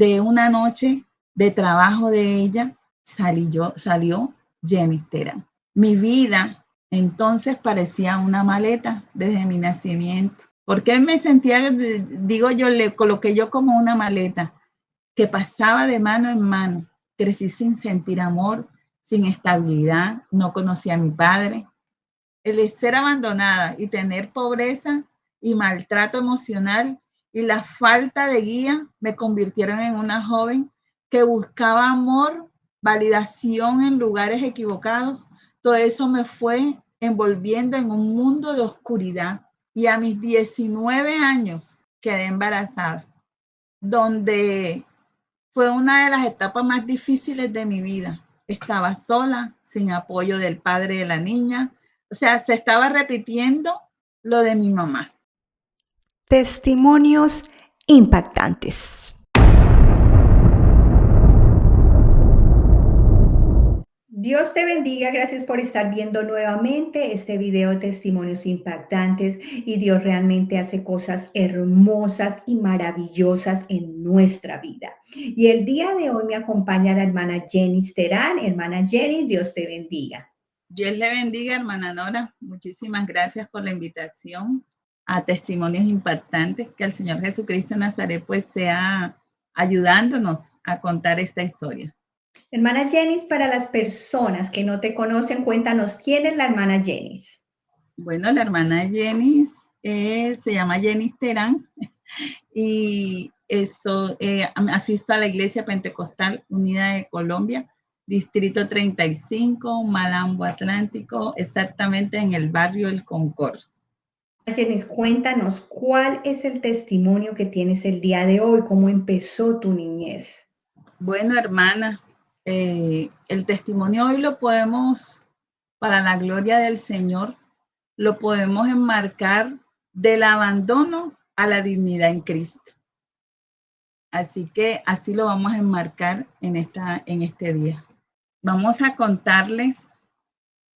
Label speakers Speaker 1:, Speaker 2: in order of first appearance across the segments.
Speaker 1: de una noche de trabajo de ella salió Jenny Terán. Mi vida entonces parecía una maleta desde mi nacimiento. Porque me sentía, digo yo, le coloqué yo como una maleta que pasaba de mano en mano. Crecí sin sentir amor, sin estabilidad, no conocía a mi padre. El ser abandonada y tener pobreza y maltrato emocional y la falta de guía me convirtieron en una joven que buscaba amor, validación en lugares equivocados. Todo eso me fue envolviendo en un mundo de oscuridad. Y a mis 19 años quedé embarazada, donde fue una de las etapas más difíciles de mi vida. Estaba sola, sin apoyo del padre de la niña. O sea, se estaba repitiendo lo de mi mamá.
Speaker 2: Testimonios impactantes. Dios te bendiga, gracias por estar viendo nuevamente este video de testimonios impactantes y Dios realmente hace cosas hermosas y maravillosas en nuestra vida. Y el día de hoy me acompaña la hermana Jenny Terán. Hermana Jenny, Dios te bendiga.
Speaker 1: Dios le bendiga, hermana Nora. Muchísimas gracias por la invitación a testimonios impactantes. Que el Señor Jesucristo de Nazaret pues sea ayudándonos a contar esta historia.
Speaker 2: Hermana Jenny, para las personas que no te conocen, cuéntanos quién es la hermana Jenny.
Speaker 1: Bueno, la hermana Jenny se llama Jenny Terán y eso, asisto a la Iglesia Pentecostal Unida de Colombia, Distrito 35, Malambo Atlántico, exactamente en el barrio El Concord.
Speaker 2: Jenny, cuéntanos cuál es el testimonio que tienes el día de hoy, cómo empezó tu niñez.
Speaker 1: Bueno, hermana, el testimonio hoy lo podemos, para la gloria del Señor, lo podemos enmarcar del abandono a la dignidad en Cristo. Así que así lo vamos a enmarcar en este día. Vamos a contarles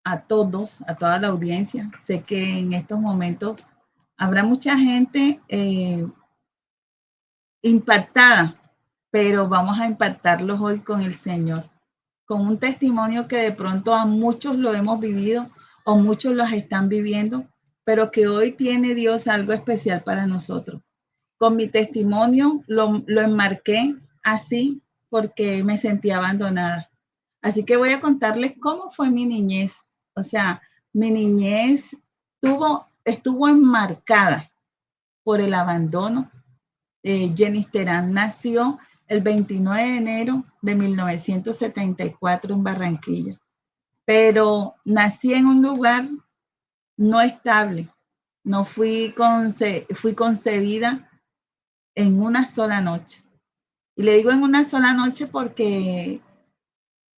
Speaker 1: a todos, a toda la audiencia. Sé que en estos momentos habrá mucha gente impactada, pero vamos a impactarlos hoy con el Señor, con un testimonio que de pronto a muchos lo hemos vivido o muchos los están viviendo, pero que hoy tiene Dios algo especial para nosotros. Con mi testimonio lo enmarqué así porque me sentí abandonada. Así que voy a contarles cómo fue mi niñez. O sea, mi niñez estuvo enmarcada por el abandono. Jenny Terán nació el 29 de enero de 1974 en Barranquilla, pero nací en un lugar no estable. No fui concebida en una sola noche. Y le digo en una sola noche porque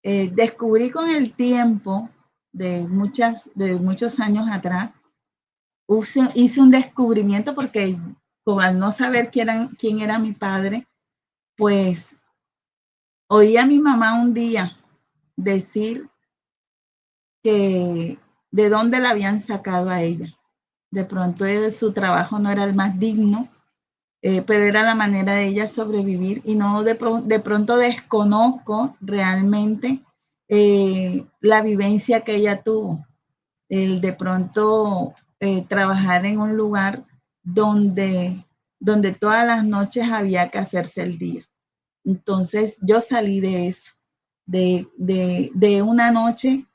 Speaker 1: descubrí con el tiempo de muchos años atrás, hice un descubrimiento porque como al no saber quién era mi padre, pues oí a mi mamá un día decir que de dónde la habían sacado a ella. De pronto su trabajo no era el más digno, pero era la manera de ella sobrevivir y no de pronto desconozco realmente la vivencia que ella tuvo, el de pronto trabajar en un lugar donde todas las noches había que hacerse el día. Entonces yo salí de eso, de una noche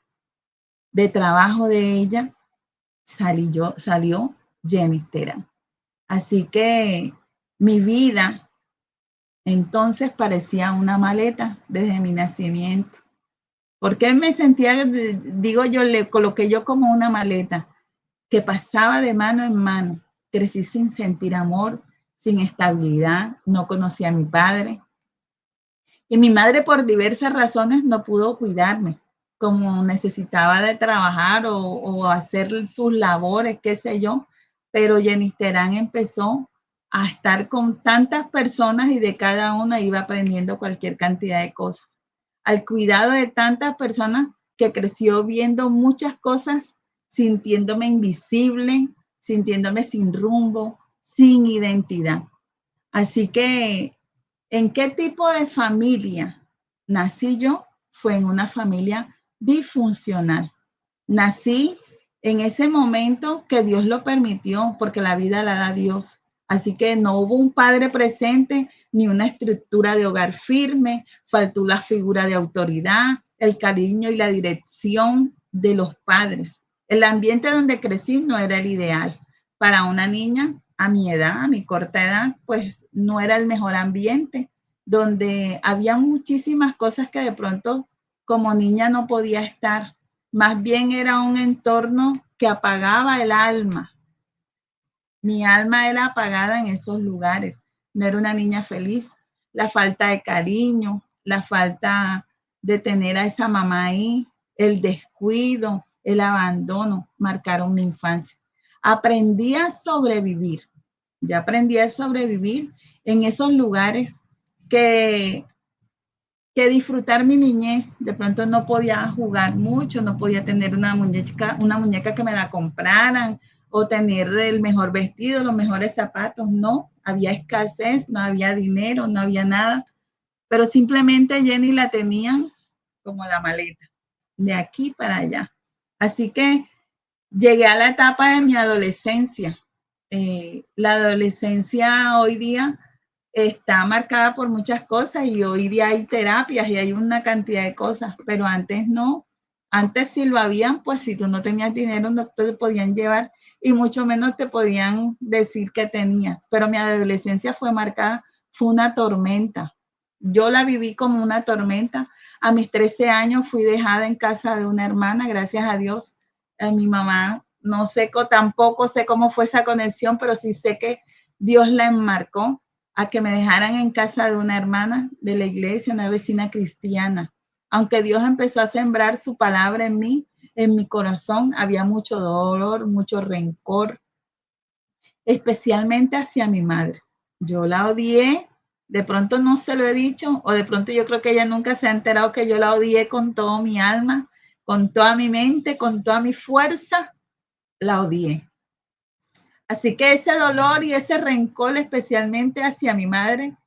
Speaker 1: de trabajo de ella, salió Jenny Terán. Así que mi vida entonces parecía una maleta desde mi nacimiento. Porque me sentía, digo yo, le coloqué yo como una maleta que pasaba de mano en mano. Crecí sin sentir amor, sin estabilidad, no conocía a mi padre. Y mi madre por diversas razones no pudo cuidarme, como necesitaba de trabajar o hacer sus labores, qué sé yo. Pero Jenny Terán empezó a estar con tantas personas y de cada una iba aprendiendo cualquier cantidad de cosas. Al cuidado de tantas personas que creció viendo muchas cosas, sintiéndome invisible, sintiéndome sin rumbo, sin identidad. Así que ¿En qué tipo de familia nací yo? Fue en una familia disfuncional. Nací en ese momento que Dios lo permitió, porque la vida la da Dios. Así que no hubo un padre presente ni una estructura de hogar firme, faltó la figura de autoridad, el cariño y la dirección de los padres. El ambiente donde crecí no era el ideal. Para una niña a mi edad, a mi corta edad, pues no era el mejor ambiente, donde había muchísimas cosas que de pronto como niña no podía estar. Más bien era un entorno que apagaba el alma. Mi alma era apagada en esos lugares. No era una niña feliz. La falta de cariño, la falta de tener a esa mamá ahí, el descuido, el abandono, marcaron mi infancia. Aprendí a sobrevivir. Yo aprendí a sobrevivir en esos lugares que disfrutar mi niñez. De pronto no podía jugar mucho, no podía tener una muñeca que me la compraran o tener el mejor vestido, los mejores zapatos. No, había escasez, no había dinero, no había nada. Pero simplemente Jenny la tenían como la maleta, de aquí para allá. Así que llegué a la etapa de mi adolescencia. La adolescencia hoy día está marcada por muchas cosas y hoy día hay terapias y hay una cantidad de cosas, pero antes no. Antes si lo habían, pues si tú no tenías dinero no te podían llevar y mucho menos te podían decir que tenías. Pero mi adolescencia fue marcada, fue una tormenta. Yo la viví como una tormenta. A mis 13 años fui dejada en casa de una hermana, gracias a Dios. Mi mamá, no sé, tampoco sé cómo fue esa conexión, pero sí sé que Dios la enmarcó a que me dejaran en casa de una hermana de la iglesia, una vecina cristiana. Aunque Dios empezó a sembrar su palabra en mí, en mi corazón, había mucho dolor, mucho rencor, especialmente hacia mi madre. Yo la odié, de pronto no se lo he dicho, o de pronto yo creo que ella nunca se ha enterado que yo la odié con toda mi alma, con toda mi mente, con toda mi fuerza, la odié. Así que ese dolor y ese rencor, especialmente hacia mi madre,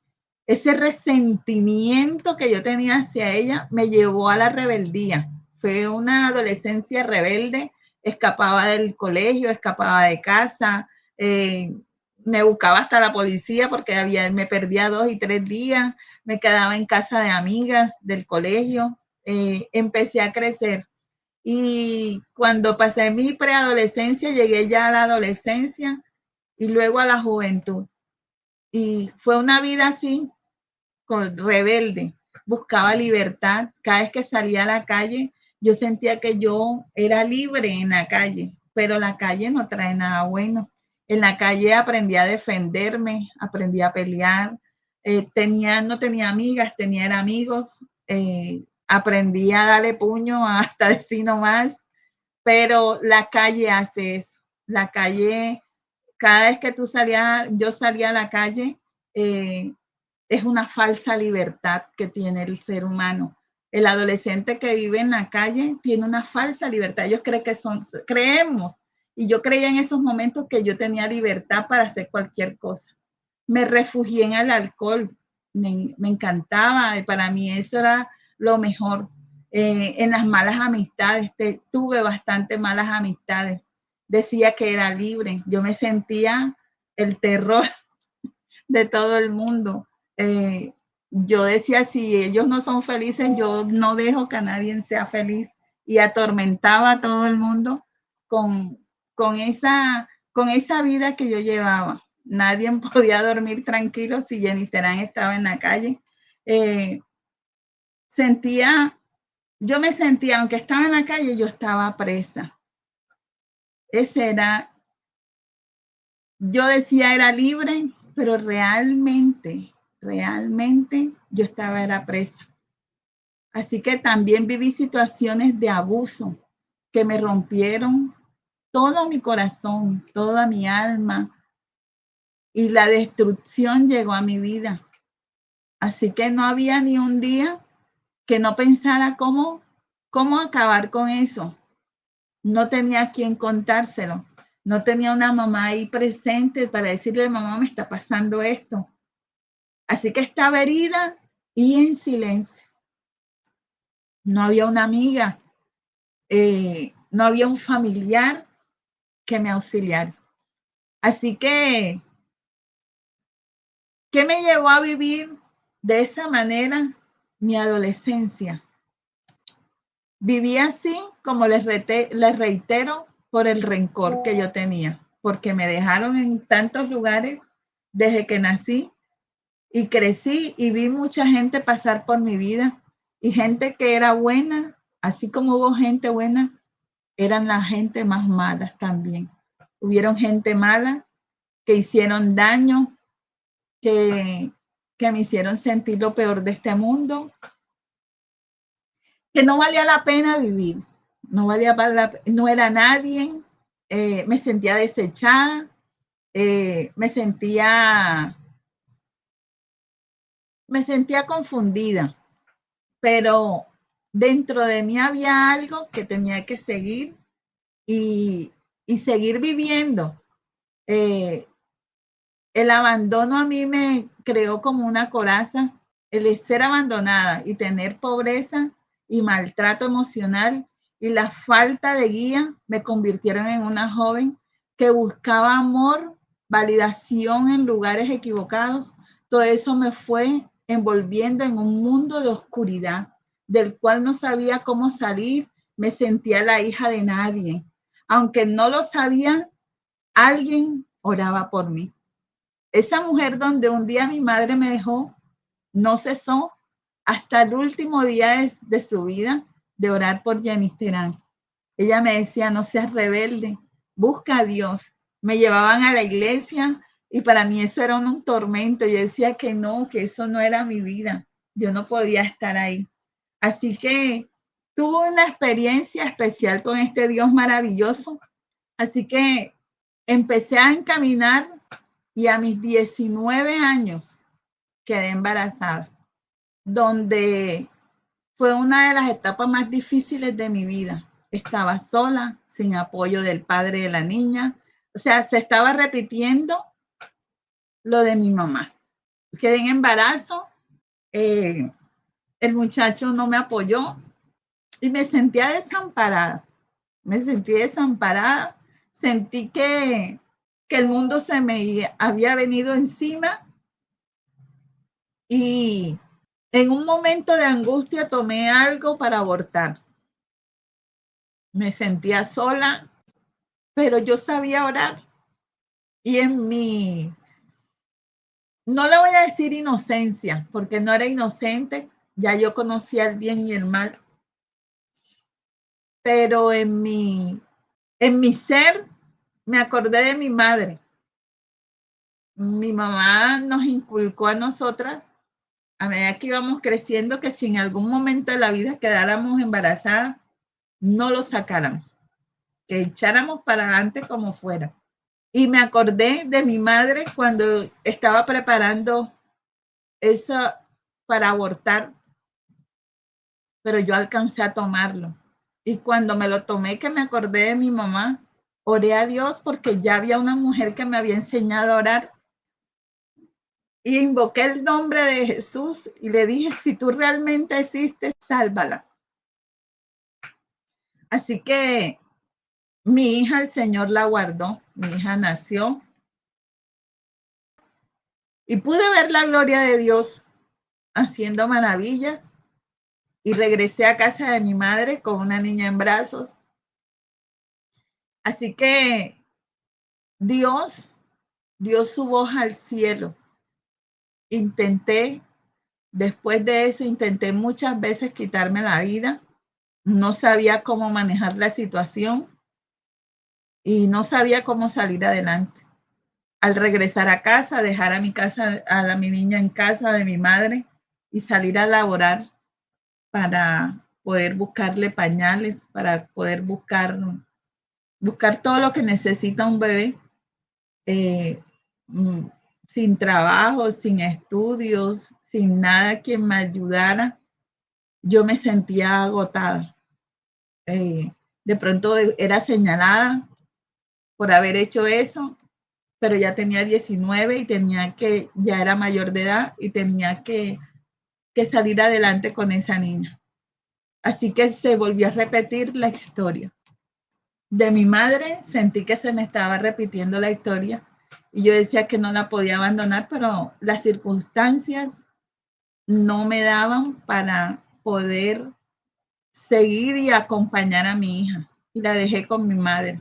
Speaker 1: ese resentimiento que yo tenía hacia ella me llevó a la rebeldía. Fue una adolescencia rebelde, escapaba del colegio, escapaba de casa, me buscaba hasta la policía porque me perdía 2 y 3 días, me quedaba en casa de amigas del colegio, empecé a crecer. Y cuando pasé mi preadolescencia, llegué ya a la adolescencia y luego a la juventud. Y fue una vida así, rebelde, buscaba libertad. Cada vez que salía a la calle, yo sentía que yo era libre en la calle, pero la calle no trae nada bueno. En la calle aprendí a defenderme, aprendí a pelear, no tenía amigas, tenía amigos, aprendí a darle puño hasta decir no más, pero la calle hace eso. La calle, cada vez que yo salía a la calle, eh, es una falsa libertad que tiene el ser humano. El adolescente que vive en la calle tiene una falsa libertad. Ellos creemos, y yo creía en esos momentos que yo tenía libertad para hacer cualquier cosa. Me refugié en el alcohol, me encantaba, y para mí eso era lo mejor. En las malas amistades, tuve bastante malas amistades. Decía que era libre, yo me sentía el terror de todo el mundo. Eh, yo decía, si ellos no son felices, yo no dejo que nadie sea feliz y atormentaba a todo el mundo con, con esa vida que yo llevaba. Nadie podía dormir tranquilo si Jenny Terán estaba en la calle. Eh, sentía, yo me sentía, aunque estaba en la calle, yo estaba presa. Ese era, yo decía era libre, pero realmente yo era presa. Así que también viví situaciones de abuso que me rompieron todo mi corazón, toda mi alma y la destrucción llegó a mi vida. Así que no había ni un día que no pensara cómo acabar con eso. No tenía a quien contárselo. No tenía una mamá ahí presente para decirle, mamá, me está pasando esto. Así que estaba herida y en silencio. No había una amiga, no había un familiar que me auxiliara. Así que, ¿qué me llevó a vivir de esa manera mi adolescencia? Viví así, como les reitero, por el rencor que yo tenía, porque me dejaron en tantos lugares desde que nací y crecí y vi mucha gente pasar por mi vida y gente que era buena, así como hubo gente buena, eran la gente más malas también. Hubieron gente mala que hicieron daño, que, que me hicieron sentir lo peor de este mundo, que no valía la pena vivir, no era nadie, me sentía desechada, me sentía confundida, pero dentro de mí había algo que tenía que seguir y seguir viviendo. Eh, el abandono a mí me creó como una coraza, el ser abandonada y tener pobreza y maltrato emocional y la falta de guía me convirtieron en una joven que buscaba amor, validación en lugares equivocados. Todo eso me fue envolviendo en un mundo de oscuridad del cual no sabía cómo salir. Me sentía la hija de nadie. Aunque no lo sabía, alguien oraba por mí. Esa mujer donde un día mi madre me dejó, no cesó hasta el último día de su vida de orar por Janice Terán. Ella me decía, no seas rebelde, busca a Dios. Me llevaban a la iglesia y para mí eso era un tormento. Yo decía que no, que eso no era mi vida. Yo no podía estar ahí. Así que tuve una experiencia especial con este Dios maravilloso. Así que empecé a encaminar y a mis 19 años quedé embarazada, donde fue una de las etapas más difíciles de mi vida. Estaba sola, sin apoyo del padre de la niña. O sea, se estaba repitiendo lo de mi mamá. Quedé en embarazo, el muchacho no me apoyó y me sentía desamparada. Me sentí desamparada, sentí que el mundo se me había venido encima y en un momento de angustia tomé algo para abortar. Me sentía sola, pero yo sabía orar y en mi, no le voy a decir inocencia, porque no era inocente, ya yo conocía el bien y el mal, pero en mi ser me acordé de mi madre. Mi mamá nos inculcó a nosotras a medida que íbamos creciendo que si en algún momento de la vida quedáramos embarazadas, no lo sacáramos, que echáramos para adelante como fuera. Y me acordé de mi madre cuando estaba preparando eso para abortar, pero yo alcancé a tomarlo. Y cuando me lo tomé, que me acordé de mi mamá, oré a Dios porque ya había una mujer que me había enseñado a orar y invoqué el nombre de Jesús y le dije, si tú realmente existes, sálvala. Así que mi hija, el Señor la guardó, mi hija nació y pude ver la gloria de Dios haciendo maravillas y regresé a casa de mi madre con una niña en brazos. Así que Dios dio su voz al cielo. Intenté, después de eso, intenté muchas veces quitarme la vida. No sabía cómo manejar la situación y no sabía cómo salir adelante. Al regresar a casa, dejar a mi casa, mi niña en casa de mi madre y salir a laborar para poder buscarle pañales, para poder buscar todo lo que necesita un bebé, eh, mm, sin trabajo, sin estudios, sin nada que me ayudara, yo me sentía agotada. De pronto era señalada por haber hecho eso pero ya tenía 19 y ya era mayor de edad y tenía que salir adelante con esa niña. Así que se volvió a repetir la historia. De mi madre sentí que se me estaba repitiendo la historia y yo decía que no la podía abandonar, pero las circunstancias no me daban para poder seguir y acompañar a mi hija y la dejé con mi madre.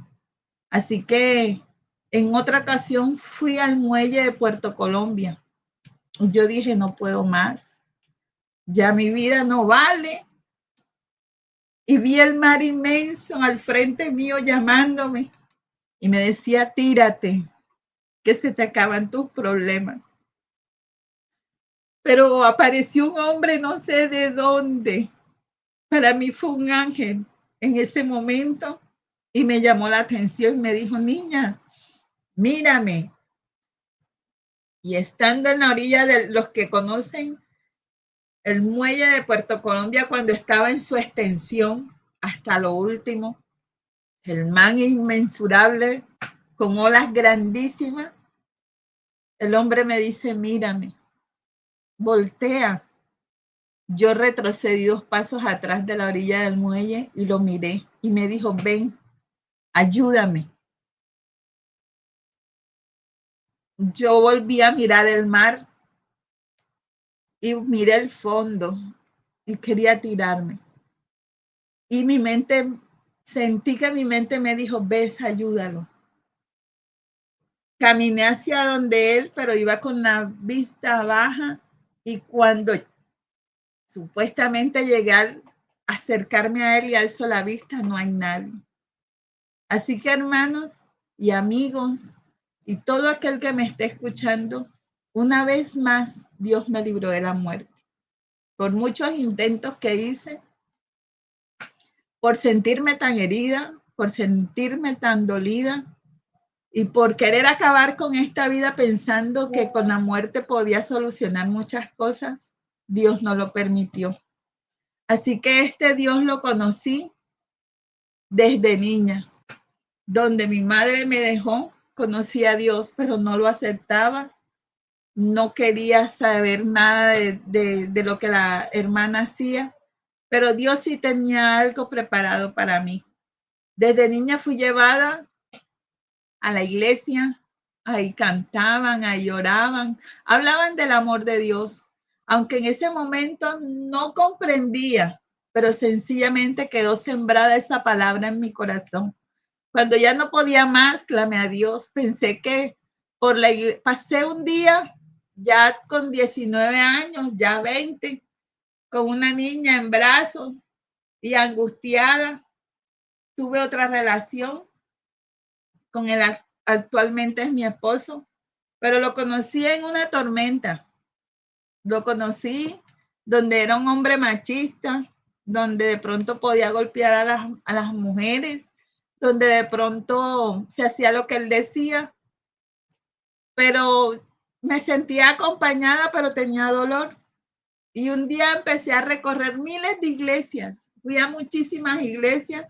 Speaker 1: Así que en otra ocasión fui al muelle de Puerto Colombia. Yo dije, no puedo más, ya mi vida no vale. Y vi el mar inmenso al frente mío llamándome y me decía, tírate, que se te acaban tus problemas. Pero apareció un hombre, no sé de dónde. Para mí fue un ángel en ese momento y me llamó la atención y me dijo, niña, mírame. Y estando en la orilla de los que conocen el muelle de Puerto Colombia cuando estaba en su extensión hasta lo último, el mar inmensurable con olas grandísimas, el hombre me dice, mírame, voltea. Yo retrocedí 2 pasos atrás de la orilla del muelle y lo miré y me dijo, ven, ayúdame. Yo volví a mirar el mar y miré el fondo y quería tirarme. Y mi mente, sentí que mi mente me dijo, ves, ayúdalo. Caminé hacia donde él, pero iba con la vista baja y cuando supuestamente llegué a acercarme a él y alzo la vista, no hay nadie. Así que hermanos y amigos y todo aquel que me esté escuchando, una vez más Dios me libró de la muerte. Por muchos intentos que hice, por sentirme tan herida, por sentirme tan dolida y por querer acabar con esta vida pensando que con la muerte podía solucionar muchas cosas, Dios no lo permitió. Así que este Dios lo conocí desde niña. Donde mi madre me dejó, conocí a Dios, pero no lo aceptaba. No quería saber nada de lo que la hermana hacía, pero Dios sí tenía algo preparado para mí. Desde niña fui llevada a la iglesia, ahí cantaban, ahí lloraban, hablaban del amor de Dios, aunque en ese momento no comprendía, pero sencillamente quedó sembrada esa palabra en mi corazón. Cuando ya no podía más, clamé a Dios. Pensé que pasé un día ya con 19 años, ya 20, con una niña en brazos y angustiada. Tuve otra relación con el actualmente es mi esposo, pero lo conocí en una tormenta. Lo conocí donde era un hombre machista, donde de pronto podía golpear a las mujeres, donde de pronto se hacía lo que él decía, pero me sentía acompañada, pero tenía dolor. Y un día empecé a recorrer miles de iglesias. Fui a muchísimas iglesias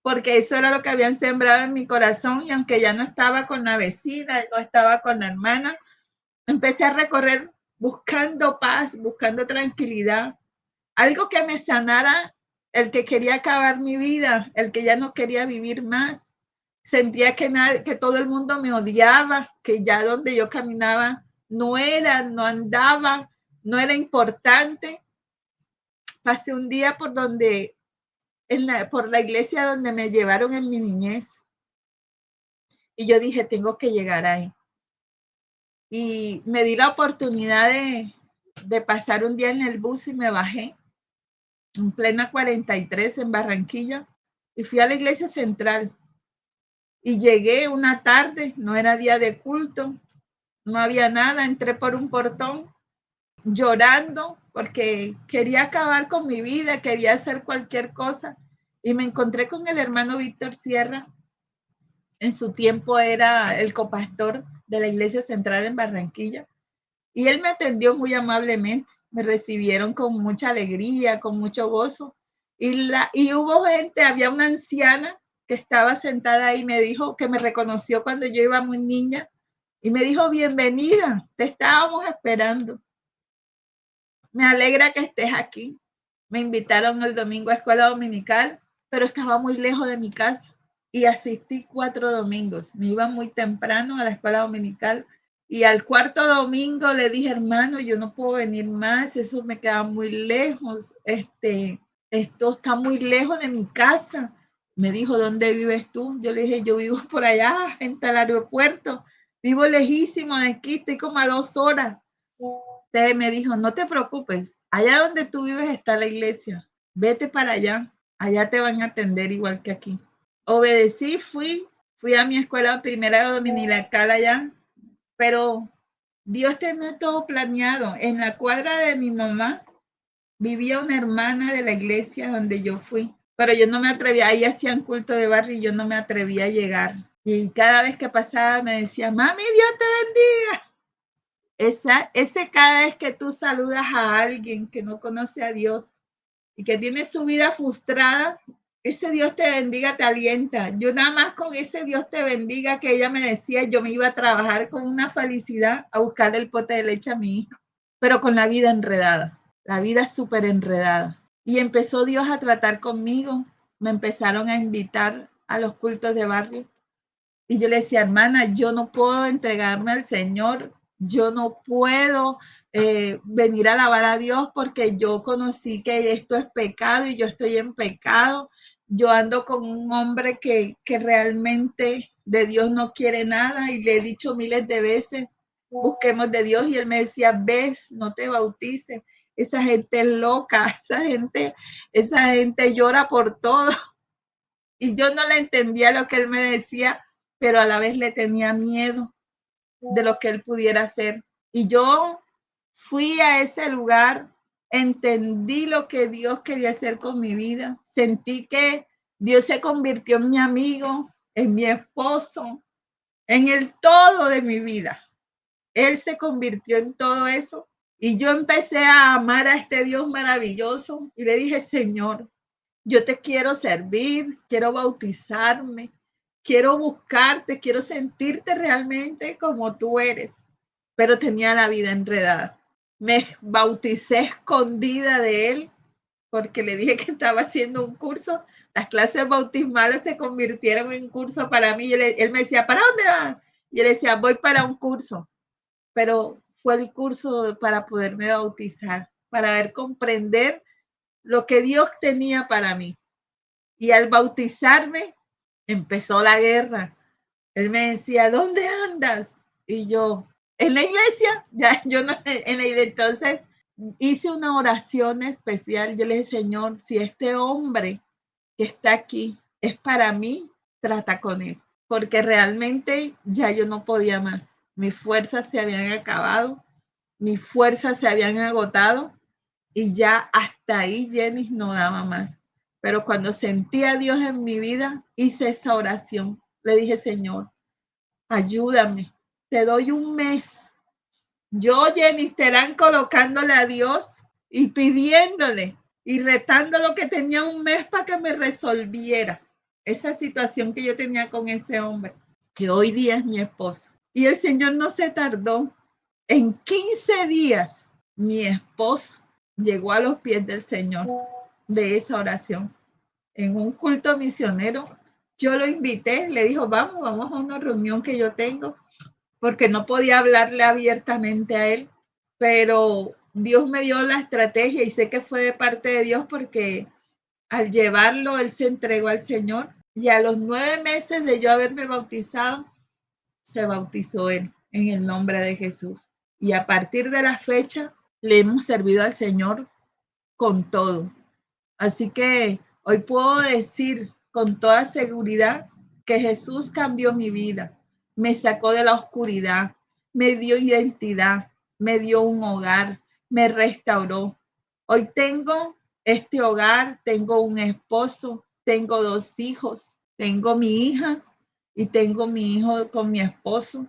Speaker 1: porque eso era lo que habían sembrado en mi corazón y aunque ya no estaba con la vecina, no estaba con la hermana, empecé a recorrer buscando paz, buscando tranquilidad, algo que me sanara el que quería acabar mi vida, el que ya no quería vivir más. Sentía que todo el mundo me odiaba, que ya donde yo caminaba no andaba, no era importante. Pasé un día por la iglesia donde me llevaron en mi niñez y yo dije, tengo que llegar ahí. Y me di la oportunidad de pasar un día en el bus y me bajé en plena 43 en Barranquilla y fui a la iglesia central y llegué una tarde, no era día de culto, no había nada, entré por un portón llorando porque quería acabar con mi vida, quería hacer cualquier cosa y me encontré con el hermano Víctor Sierra. En su tiempo era el copastor de la iglesia central en Barranquilla y él me atendió muy amablemente, me recibieron con mucha alegría, con mucho gozo y hubo gente, había una anciana que estaba sentada ahí me dijo que me reconoció cuando yo iba muy niña y me dijo, bienvenida, te estábamos esperando. Me alegra que estés aquí. Me invitaron el domingo a escuela dominical, pero estaba muy lejos de mi casa y asistí 4 domingos. Me iba muy temprano a la escuela dominical y al cuarto domingo le dije, hermano, yo no puedo venir más, eso me queda muy lejos, esto está muy lejos de mi casa. Me dijo, ¿dónde vives tú? Yo le dije, yo vivo por allá, en el aeropuerto, vivo lejísimo de aquí, estoy como a 2 horas. Entonces me dijo, no te preocupes, allá donde tú vives está la iglesia, vete para allá te van a atender igual que aquí. Obedecí, fui a mi escuela primera dominical allá, pero Dios tenía todo planeado. En la cuadra de mi mamá vivía una hermana de la iglesia donde yo fui, pero yo no me atrevía, ahí hacían culto de barrio y yo no me atrevía a llegar. Y cada vez que pasaba me decía, mami, Dios te bendiga. Ese cada vez que tú saludas a alguien que no conoce a Dios y que tiene su vida frustrada, ese Dios te bendiga, te alienta. Yo nada más con ese Dios te bendiga que ella me decía, yo me iba a trabajar con una felicidad a buscar el pote de leche a mi hija, pero con la vida enredada, la vida súper enredada. Y empezó Dios a tratar conmigo, me empezaron a invitar a los cultos de barrio. Y yo le decía, hermana, yo no puedo entregarme al Señor, yo no puedo venir a alabar a Dios porque yo conocí que esto es pecado y yo estoy en pecado. Yo ando con un hombre que realmente de Dios no quiere nada y le he dicho miles de veces, busquemos de Dios. Y él me decía, ves, no te bautices. Esa gente es loca, esa gente llora por todo. Y yo no le entendía lo que él me decía, pero a la vez le tenía miedo de lo que él pudiera hacer. Y yo fui a ese lugar, entendí lo que Dios quería hacer con mi vida, sentí que Dios se convirtió en mi amigo, en mi esposo, en el todo de mi vida. Él se convirtió en todo eso y yo empecé a amar a este Dios maravilloso y le dije, Señor, yo te quiero servir, quiero bautizarme, quiero buscarte, quiero sentirte realmente como tú eres. Pero tenía la vida enredada. Me bauticé escondida de él porque le dije que estaba haciendo un curso. Las clases bautismales se convirtieron en curso para mí. Él me decía, ¿para dónde vas? Y él decía, voy para un curso. Pero fue el curso para poderme bautizar, para ver, comprender lo que Dios tenía para mí. Y al bautizarme, empezó la guerra. Él me decía, ¿dónde andas? Y yo, en la iglesia, ya yo no, en la iglesia. Entonces hice una oración especial. Yo le dije, Señor, si este hombre que está aquí es para mí, trata con él. Porque realmente ya yo no podía más. Mis fuerzas se habían acabado, mis fuerzas se habían agotado y ya hasta ahí Jenny no daba más. Pero cuando sentí a Dios en mi vida, hice esa oración. Le dije, Señor, ayúdame, te doy un mes. Yo, Jenny, estarán colocándole a Dios y pidiéndole y retando lo que tenía un mes para que me resolviera esa situación que yo tenía con ese hombre, que hoy día es mi esposo. Y el Señor no se tardó. En 15 días, mi esposo llegó a los pies del Señor de esa oración. En un culto misionero, yo lo invité, le dijo, vamos a una reunión que yo tengo, porque no podía hablarle abiertamente a él, pero Dios me dio la estrategia y sé que fue de parte de Dios porque al llevarlo, él se entregó al Señor y a los 9 meses de yo haberme bautizado, se bautizó él en el nombre de Jesús. Y a partir de la fecha, le hemos servido al Señor con todo. Así que hoy puedo decir con toda seguridad que Jesús cambió mi vida, me sacó de la oscuridad, me dio identidad, me dio un hogar, me restauró. Hoy tengo este hogar, tengo un esposo, tengo 2 hijos, tengo mi hija y tengo mi hijo con mi esposo.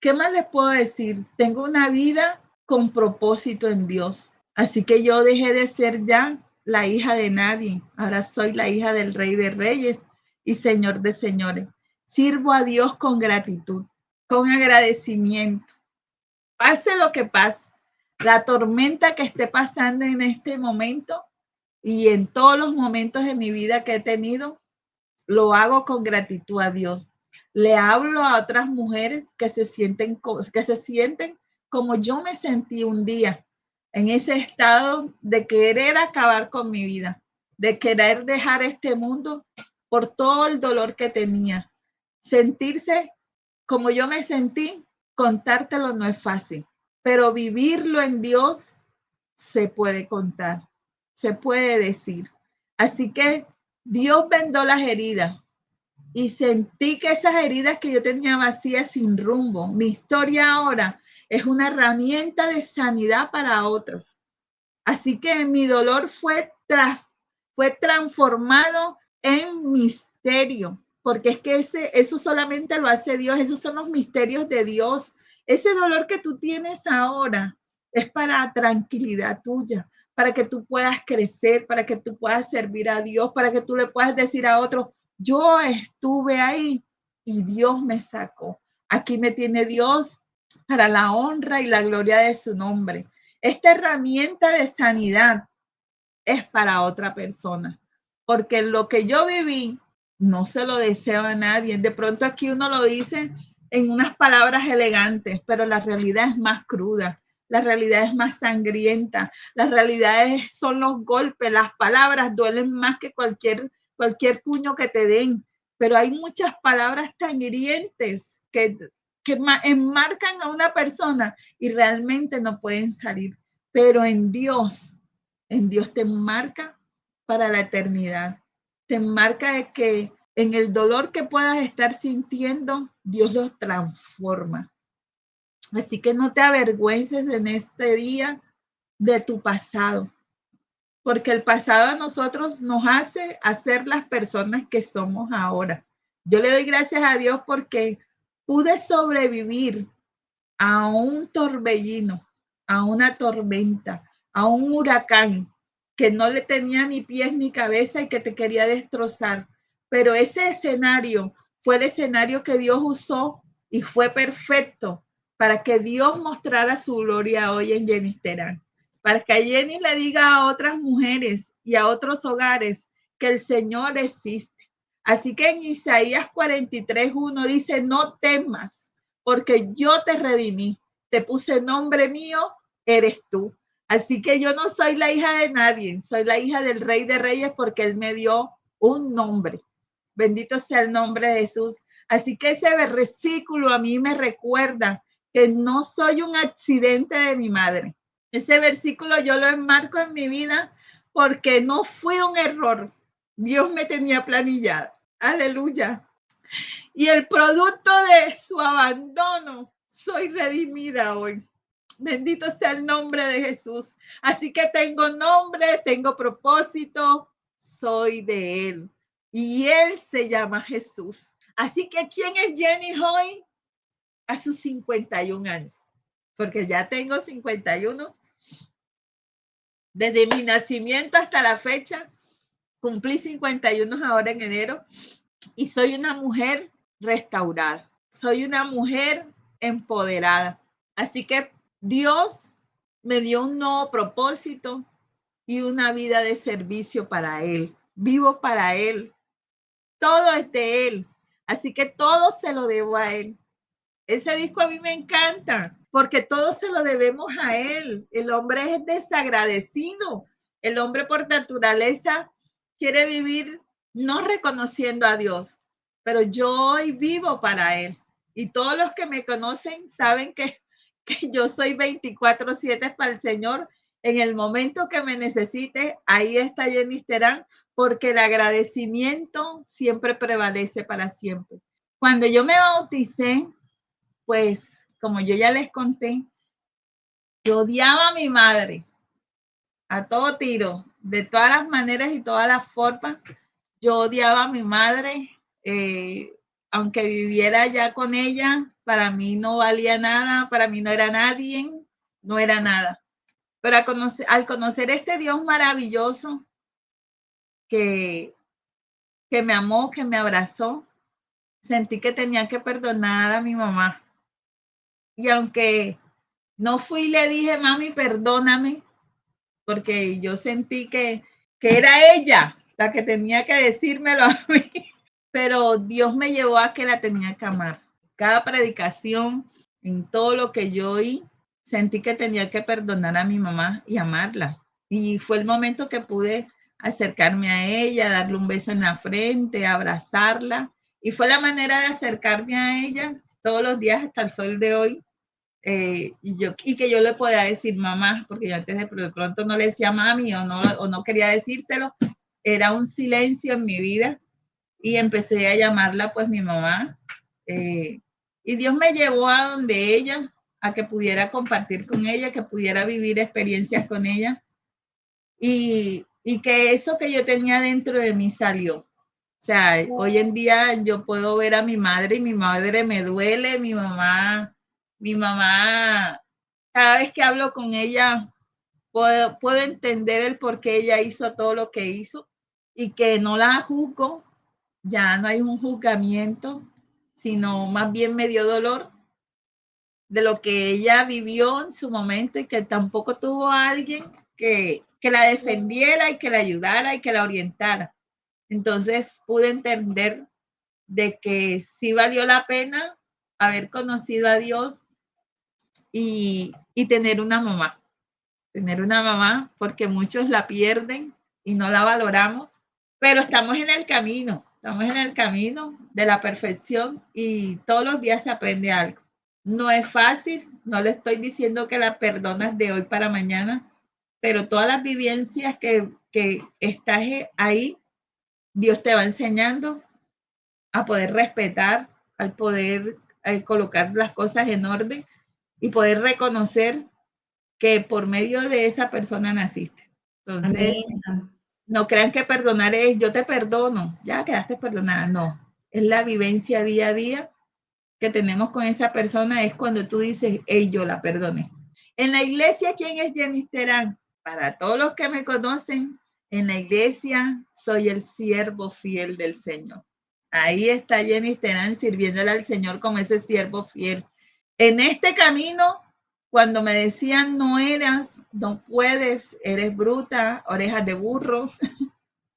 Speaker 1: ¿Qué más les puedo decir? Tengo una vida con propósito en Dios. Así que yo dejé de ser ya la hija de nadie. Ahora soy la hija del Rey de Reyes y Señor de señores. Sirvo a Dios con gratitud, con agradecimiento. Pase lo que pase, la tormenta que esté pasando en este momento y en todos los momentos de mi vida que he tenido, lo hago con gratitud a Dios. Le hablo a otras mujeres que se sienten como yo me sentí un día, en ese estado de querer acabar con mi vida, de querer dejar este mundo por todo el dolor que tenía. Sentirse como yo me sentí, contártelo no es fácil, pero vivirlo en Dios se puede contar, se puede decir. Así que Dios vendó las heridas y sentí que esas heridas que yo tenía vacías sin rumbo, mi historia ahora es una herramienta de sanidad para otros. Así que mi dolor fue transformado en misterio, porque es que eso solamente lo hace Dios, esos son los misterios de Dios. Ese dolor que tú tienes ahora es para tranquilidad tuya, para que tú puedas crecer, para que tú puedas servir a Dios, para que tú le puedas decir a otros, yo estuve ahí y Dios me sacó. Aquí me tiene Dios para la honra y la gloria de su nombre. Esta herramienta de sanidad es para otra persona, porque lo que yo viví no se lo deseo a nadie. De pronto aquí uno lo dice en unas palabras elegantes, pero la realidad es más cruda, la realidad es más sangrienta, la realidad son los golpes, las palabras duelen más que cualquier puño que te den, pero hay muchas palabras tan hirientes que enmarcan a una persona y realmente no pueden salir, pero en Dios te marca para la eternidad. Te marca de que en el dolor que puedas estar sintiendo, Dios lo transforma. Así que no te avergüences en este día de tu pasado, porque el pasado a nosotros nos hace ser las personas que somos ahora. Yo le doy gracias a Dios porque pude sobrevivir a un torbellino, a una tormenta, a un huracán que no le tenía ni pies ni cabeza y que te quería destrozar. Pero ese escenario fue el escenario que Dios usó y fue perfecto para que Dios mostrara su gloria hoy en Jenny Terán. Para que Jenny le diga a otras mujeres y a otros hogares que el Señor existe. Así que en Isaías 43:1 dice, no temas, porque yo te redimí, te puse nombre mío, eres tú. Así que yo no soy la hija de nadie, soy la hija del Rey de Reyes porque Él me dio un nombre. Bendito sea el nombre de Jesús. Así que ese versículo a mí me recuerda que no soy un accidente de mi madre. Ese versículo yo lo enmarco en mi vida porque no fue un error. Dios me tenía planillada. Aleluya. Y el producto de su abandono, soy redimida hoy. Bendito sea el nombre de Jesús. Así que tengo nombre, tengo propósito, soy de Él. Y Él se llama Jesús. Así que ¿quién es Jenny hoy? A sus 51 años. Porque ya tengo 51. Desde mi nacimiento hasta la fecha, cumplí 51 ahora en enero. Y soy una mujer restaurada. Soy una mujer empoderada. Así que Dios me dio un nuevo propósito y una vida de servicio para Él. Vivo para Él. Todo es de Él. Así que todo se lo debo a Él. Ese disco a mí me encanta porque todo se lo debemos a Él. El hombre es desagradecido. El hombre por naturaleza quiere vivir no reconociendo a Dios, pero yo hoy vivo para Él. Y todos los que me conocen saben que yo soy 24/7 para el Señor. En el momento que me necesite, ahí está Jenny Terán, porque el agradecimiento siempre prevalece para siempre. Cuando yo me bauticé, pues como yo ya les conté, yo odiaba a mi madre a todo tiro, de todas las maneras y todas las formas. Yo odiaba a mi madre, aunque viviera ya con ella, para mí no valía nada, para mí no era nadie, no era nada. Pero al conocer este Dios maravilloso que que me amó, que me abrazó. Sentí que tenía que perdonar a mi mamá. Y aunque no fui y le dije, mami, perdóname, porque yo sentí que era ella la que tenía que decírmelo a mí, pero Dios me llevó a que la tenía que amar. Cada predicación, en todo lo que yo oí, sentí que tenía que perdonar a mi mamá y amarla. Y fue el momento que pude acercarme a ella, darle un beso en la frente, abrazarla. Y fue la manera de acercarme a ella todos los días hasta el sol de hoy. Y que yo le pueda decir mamá, porque yo antes de pronto no le decía mami o no quería decírselo, era un silencio en mi vida y empecé a llamarla pues mi mamá. Y Dios me llevó a donde ella, a que pudiera compartir con ella, que pudiera vivir experiencias con ella y que eso que yo tenía dentro de mí salió. O sea, hoy en día yo puedo ver a mi madre y mi madre me duele, mi mamá, cada vez que hablo con ella, puedo entender el por qué ella hizo todo lo que hizo y que no la juzgo, ya no hay un juzgamiento, sino más bien me dio dolor de lo que ella vivió en su momento y que tampoco tuvo a alguien que la defendiera y que la ayudara y que la orientara. Entonces pude entender de que sí valió la pena haber conocido a Dios y tener una mamá, porque muchos la pierden y no la valoramos, pero estamos en el camino de la perfección y todos los días se aprende algo. No es fácil, no le estoy diciendo que la perdonas de hoy para mañana, pero todas las vivencias que estás ahí, Dios te va enseñando a poder respetar, al poder colocar las cosas en orden y poder reconocer que por medio de esa persona naciste. Entonces,
Speaker 2: Amén.
Speaker 1: no crean que perdonar es yo te perdono, ya quedaste perdonada. No, es la vivencia día a día que tenemos con esa persona, es cuando tú dices, hey, yo la perdoné. En la iglesia, ¿quién es Jenny Terán? Para todos los que me conocen, en la iglesia soy el siervo fiel del Señor. Ahí está Jenny Terán sirviéndole al Señor como ese siervo fiel. En este camino, cuando me decían no eras, no puedes, eres bruta, orejas de burro,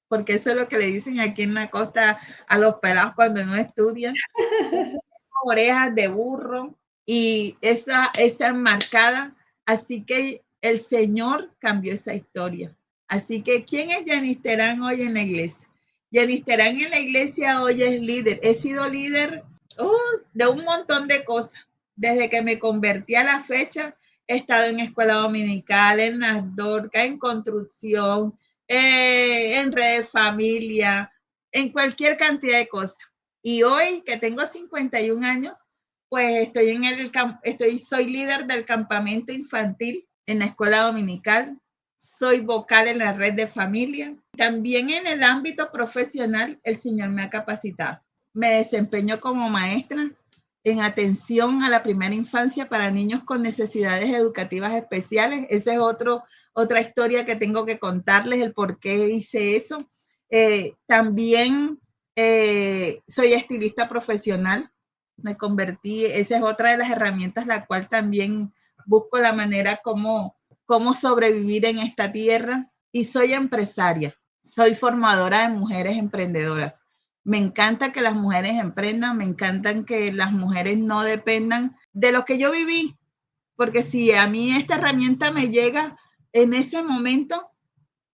Speaker 1: porque eso es lo que le dicen aquí en la costa a los pelados cuando no estudian, orejas de burro y esa enmarcada. Así que el Señor cambió esa historia. Así que, ¿quién es Yanis Terán hoy en la iglesia? Yanis Terán en la iglesia hoy es líder. He sido líder de un montón de cosas. Desde que me convertí a la fecha, he estado en escuela dominical, en las Dorcas, en construcción, en red de familia, en cualquier cantidad de cosas. Y hoy que tengo 51 años, pues soy líder del campamento infantil en la escuela dominical, soy vocal en la red de familia. También en el ámbito profesional, el Señor me ha capacitado. Me desempeño como maestra en atención a la primera infancia para niños con necesidades educativas especiales. Esa es otra historia que tengo que contarles, el por qué hice eso. También soy estilista profesional, me convertí, esa es otra de las herramientas, la cual también busco la manera cómo sobrevivir en esta tierra y soy empresaria, soy formadora de mujeres emprendedoras. Me encanta que las mujeres emprendan, me encantan que las mujeres no dependan de lo que yo viví, porque si a mí esta herramienta me llega en ese momento,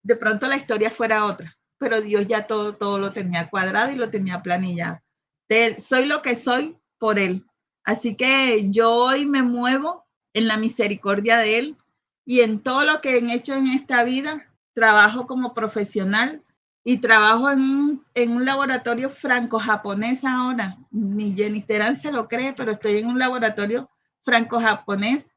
Speaker 1: de pronto la historia fuera otra, pero Dios ya todo lo tenía cuadrado y lo tenía planillado. Soy lo que soy por Él. Así que yo hoy me muevo en la misericordia de Él y en todo lo que he hecho en esta vida, trabajo como profesional y trabajo en un laboratorio franco-japonés ahora. Ni Jenny Terán se lo cree, pero estoy en un laboratorio franco-japonés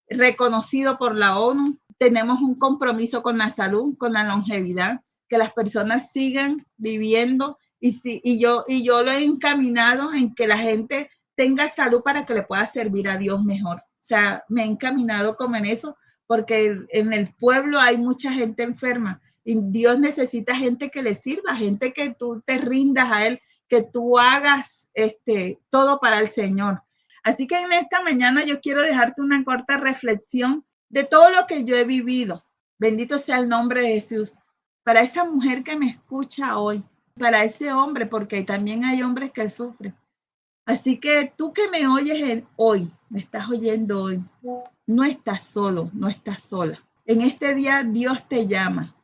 Speaker 1: reconocido por la ONU. Tenemos un compromiso con la salud, con la longevidad, que las personas sigan viviendo y yo lo he encaminado en que la gente tenga salud para que le pueda servir a Dios mejor. O sea, me he encaminado como en eso, porque en el pueblo hay mucha gente enferma Y Dios necesita gente que le sirva, gente que tú te rindas a Él, que tú hagas todo para el Señor. Así que en esta mañana yo quiero dejarte una corta reflexión de todo lo que yo he vivido. Bendito sea el nombre de Jesús. Para esa mujer que me escucha hoy, para ese hombre, porque también hay hombres que sufren. Así que tú que me oyes hoy, me estás oyendo hoy, no estás solo, no estás sola. En este día Dios te llama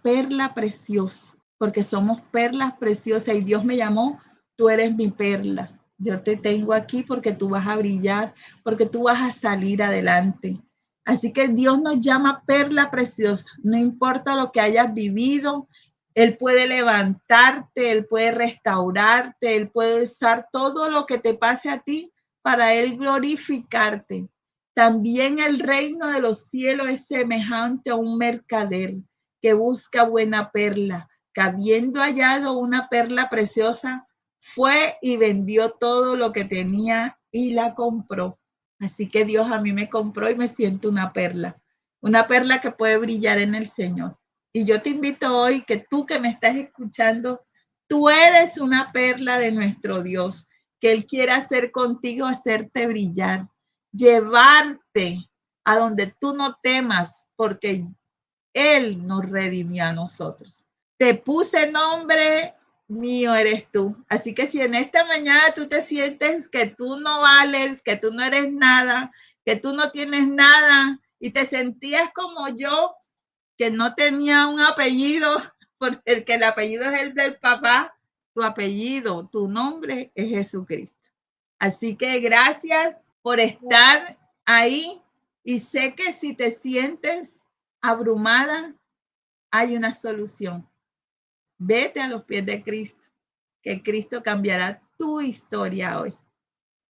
Speaker 1: perla preciosa, porque somos perlas preciosas y Dios me llamó, tú eres mi perla. Yo te tengo aquí porque tú vas a brillar, porque tú vas a salir adelante. Así que Dios nos llama perla preciosa, no importa lo que hayas vivido, Él puede levantarte, Él puede restaurarte, Él puede usar todo lo que te pase a ti para Él glorificarte. También el reino de los cielos es semejante a un mercader que busca buena perla, que habiendo hallado una perla preciosa, fue y vendió todo lo que tenía y la compró. Así que Dios a mí me compró y me siento una perla que puede brillar en el Señor. Y yo te invito hoy que tú que me estás escuchando, tú eres una perla de nuestro Dios, que Él quiere hacer contigo, hacerte brillar, llevarte a donde tú no temas, porque Él nos redimió a nosotros. Te puse nombre, mío eres tú. Así que si en esta mañana tú te sientes que tú no vales, que tú no eres nada, que tú no tienes nada y te sentías como yo, que no tenía un apellido, porque el apellido es el del papá, tu apellido, tu nombre es Jesucristo. Así que gracias por estar ahí y sé que si te sientes abrumada, hay una solución. Vete a los pies de Cristo, que Cristo cambiará tu historia hoy.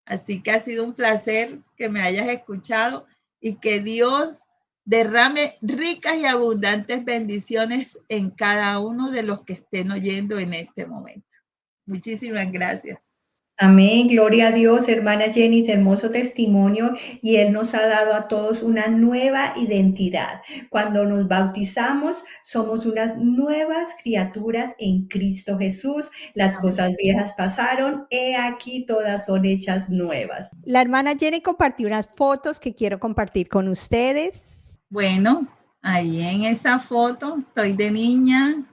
Speaker 1: Así que ha sido un placer que me hayas escuchado y que Dios derrame ricas y abundantes bendiciones en cada uno de los que estén oyendo en este momento. Muchísimas gracias.
Speaker 2: Amén, gloria a Dios, hermana Jenny, hermoso testimonio y Él nos ha dado a todos una nueva identidad. Cuando nos bautizamos, somos unas nuevas criaturas en Cristo Jesús. Las
Speaker 1: Amén.
Speaker 2: cosas viejas pasaron, he aquí todas son hechas nuevas. La hermana Jenny compartió unas fotos que quiero compartir con ustedes.
Speaker 1: Bueno, ahí en esa foto estoy de niña.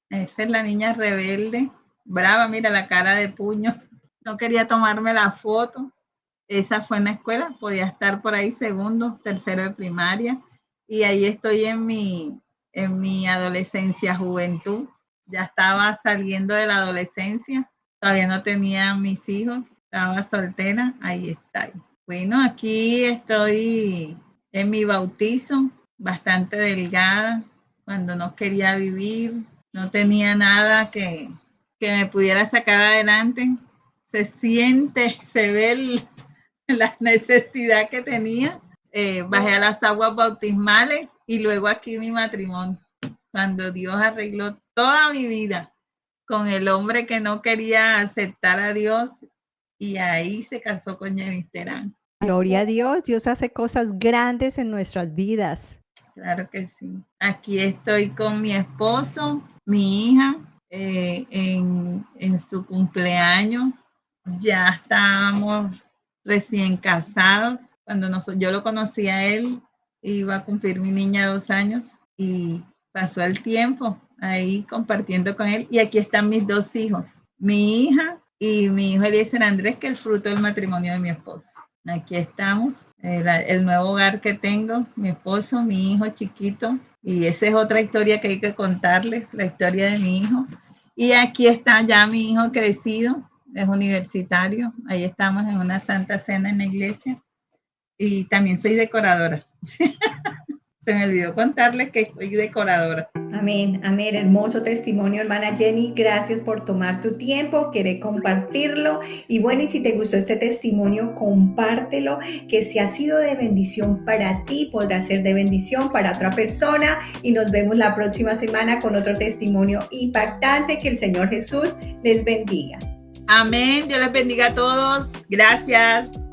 Speaker 1: Esa es la niña rebelde, brava, mira la cara de puño. No quería tomarme la foto. Esa fue en la escuela, podía estar por ahí segundo, tercero de primaria. Y ahí estoy en mi adolescencia, juventud. Ya estaba saliendo de la adolescencia, todavía no tenía mis hijos, estaba soltera, ahí está. Bueno, aquí estoy en mi bautizo, bastante delgada, cuando no quería vivir, no tenía nada que me pudiera sacar adelante. Se siente, se ve la necesidad que tenía. Bajé a las aguas bautismales y luego aquí mi matrimonio, cuando Dios arregló toda mi vida con el hombre que no quería aceptar a Dios y ahí se casó con Jenny Terán.
Speaker 2: Gloria a Dios, Dios hace cosas grandes en nuestras vidas.
Speaker 1: Claro que sí. Aquí estoy con mi esposo, mi hija, en su cumpleaños. Ya estábamos recién casados. Cuando yo lo conocí a él, iba a cumplir mi niña 2 años y pasó el tiempo ahí compartiendo con él. Y aquí están mis 2 hijos, mi hija y mi hijo Eliezer Andrés, que es el fruto del matrimonio de mi esposo. Aquí estamos, el nuevo hogar que tengo, mi esposo, mi hijo chiquito, y esa es otra historia que hay que contarles, la historia de mi hijo. Y aquí está ya mi hijo crecido, es universitario, ahí estamos en una santa cena en la iglesia, y también soy decoradora. Se me olvidó contarles que soy decoradora.
Speaker 2: Amén, amén. Hermoso testimonio, hermana Jenny. Gracias por tomar tu tiempo, querer compartirlo. Y bueno, y si te gustó este testimonio, compártelo, que si ha sido de bendición para ti, podrá ser de bendición para otra persona. Y nos vemos la próxima semana con otro testimonio impactante. Que el Señor Jesús les bendiga.
Speaker 1: Amén. Dios les bendiga a todos. Gracias.